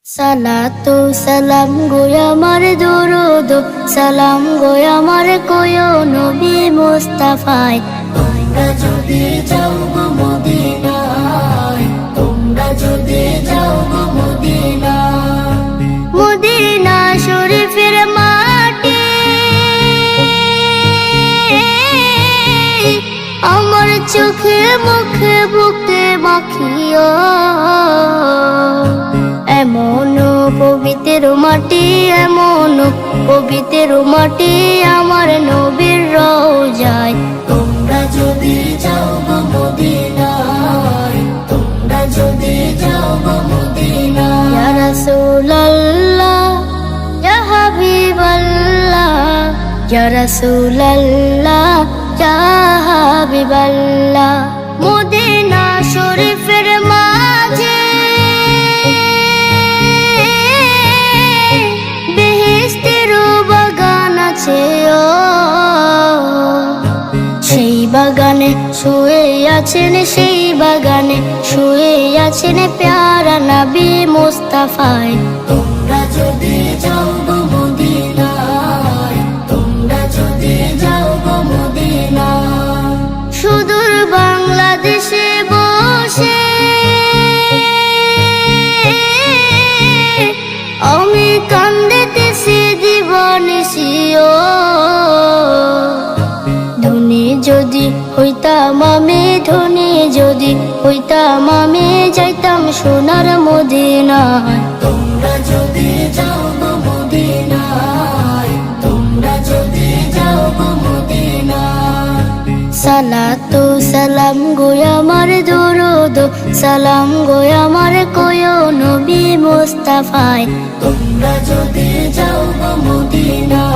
সালাতু সালাম গো আমার দরুদ সালাম গো আমার কোয়ো নবী মুস্তাফায়। তোমরা যদি যাও গো মদিনায়, তোমরা যদি যাও গো মদিনায়, মদিনা শরীফের মাটি আমার চোখে মুখে বুকে মাখিও। এমন পবিত্র মাটি, এমন পবিত্র মাটি আমার নবীর রওজায়। তোমরা যদি যাও গো মদিনায়, তোমরা যদি যাও গো মদিনায়। ইয়া রাসূলুল্লাহ ইয়া হাবিবাল্লাহ, ইয়া রাসূলুল্লাহ ইয়া হাবিবাল্লাহ। মদিনা শরীফের মাঝে সেই বাগানে শুয়ে আছেন, সেই বাগানে শুয়ে আছেন প্যারা নবী মুস্তাফায়। তোমরা যদি যাও গো মদিনায়, তোমরা যদি যাও গো মদিনায়। সুদূর বাংলাদেশে বসে আমি কান্দিতেছি দিবানিশিও। ধনী যদি হইতাম আমি, ধনী যদি হইতাম আমি, যাইতাম সোনার মদিনায়। তোমরা যদি যাও গো মদিনায়, তোমরা যদি যাও গো মদিনায়। সালাতু সালাম গো আমার দরুদ সালাম গো আমার কোয়ো নবী মুস্তাফায়। তোমরা যদি যাও গো মদিনায়।